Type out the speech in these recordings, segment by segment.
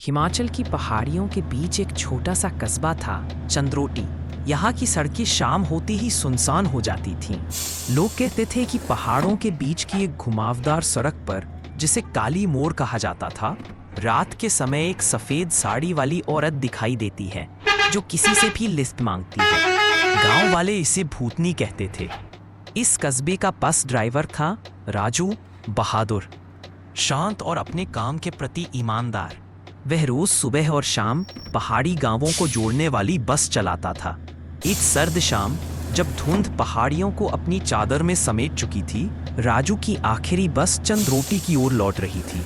हिमाचल की पहाड़ियों के बीच एक छोटा सा कस्बा था, चंद्रोटी। यहाँ की सड़कें शाम होते ही सुनसान हो जाती थीं। लोग कहते थे कि पहाड़ों के बीच की एक घुमावदार सड़क पर, जिसे काली मोड़ कहा जाता था, रात के समय एक सफेद साड़ी वाली औरत दिखाई देती है, जो किसी से भी लिफ्ट मांगती है। गांव वाले इसे भूतनी कहते थे। इस कस्बे का बस ड्राइवर था राजू बहादुर, शांत और अपने काम के प्रति ईमानदार। वह रोज सुबह और शाम पहाड़ी गांवों को जोड़ने वाली बस चलाता था। एक सर्द शाम, जब धुंध पहाड़ियों को अपनी चादर में समेट चुकी थी, राजू की आखिरी बस चंद्रोटी की ओर लौट रही थी।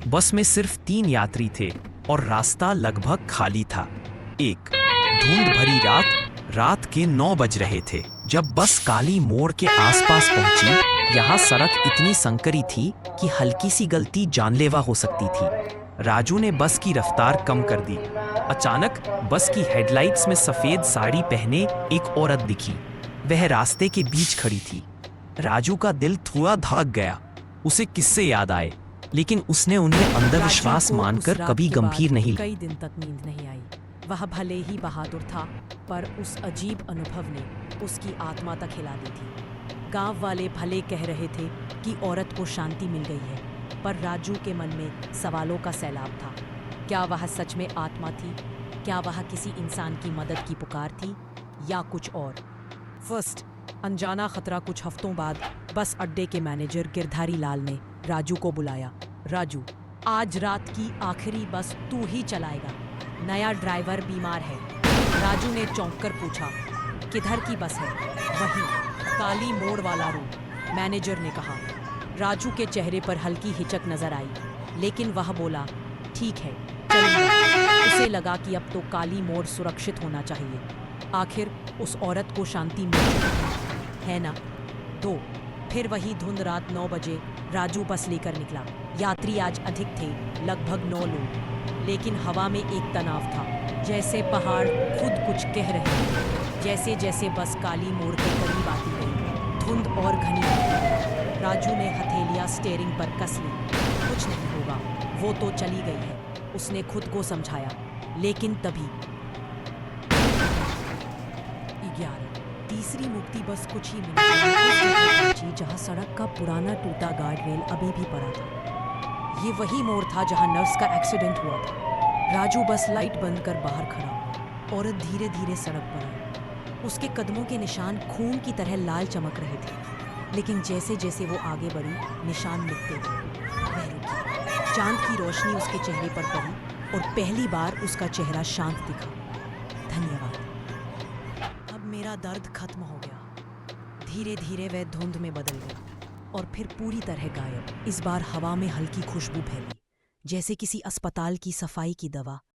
बस में सिर्फ 3 यात्री थे और रास्ता लगभग खाली था। एक धुंध भरी रात के 9 बज रहे थे जब बस काली मोड़ के आसपास पहुंची। यहाँ सड़क इतनी संकरी थी कि हल्की सी गलती जानलेवा हो सकती थी। राजू ने बस की रफ्तार कम कर दी। अचानक बस की हेडलाइट्स में सफेद साड़ी पहने एक औरत दिखी। वह रास्ते के बीच खड़ी थी। राजू का दिल थोड़ा धड़क गया। उसे किस्से याद आए, लेकिन उसने उन्हें अंधविश्वास मानकर कभी गंभीर नहीं। कई दिन तक नींद नहीं आई। वह भले ही बहादुर था, पर उस अजीब अनुभव ने उसकी आत्मा तक हिला दी थी। गांव वाले भले कह रहे थे कि औरत को शांति मिल गई है, पर राजू के मन में सवालों का सैलाब था। क्या वह सच में आत्मा थी? क्या वह किसी इंसान की मदद की पुकार थी, या कुछ और? फर्स्ट अनजाना खतरा। कुछ हफ्तों बाद बस अड्डे के मैनेजर गिरधारी लाल ने राजू को बुलाया। राजू, आज रात की आखिरी बस तू ही चलाएगा। नया ड्राइवर बीमार है। राजू ने चौंक कर पूछा, किधर की बस है? वही, काली मोड़ वाला रूट, मैनेजर ने कहा। राजू के चेहरे पर हल्की हिचक नजर आई, लेकिन वह बोला, ठीक है, चलूंगा। उसे लगा कि अब तो काली मोड़ सुरक्षित होना चाहिए। आखिर उस औरत को शांति मिल चुकी है ना? तो फिर वही धुंध। रात 9 बजे राजू बस लेकर निकला। यात्री आज अधिक थे, लगभग 9 लोग, लेकिन हवा में एक तनाव था, जैसे पहाड़ खुद कुछ कह रहे थे। जैसे जैसे बस काली मोड़ के करीब आती गई, धुंध और घनी होती। राजू ने हथेलियां स्टीयरिंग पर कस ली। कुछ नहीं होगा, वो तो चली गई है, उसने खुद को समझाया। लेकिन तभी 11 तीसरी मुक्ति बस कुछ ही मिनट में उस जगह पहुंची जहां सड़क का पुराना टूटा गार्ड रेल अभी भी पड़ा था। ये वही मोड़ था जहां नर्स का एक्सीडेंट हुआ था। राजू बस लाइट बंद कर बाहर खड़ा हुआ। औरत धीरे धीरे सड़क पर आई। उसके कदमों के निशान खून की तरह लाल चमक रहे थे, लेकिन जैसे जैसे वो आगे बढ़ी, निशान मिटते गए। वह रुकी। चांद की रोशनी उसके चेहरे पर पड़ी और पहली बार उसका चेहरा शांत दिखा। धन्यवाद, अब मेरा दर्द खत्म हो गया। धीरे धीरे वह धुंध में बदल गई और फिर पूरी तरह गायब। इस बार हवा में हल्की खुशबू फैली, जैसे किसी अस्पताल की सफाई की दवा।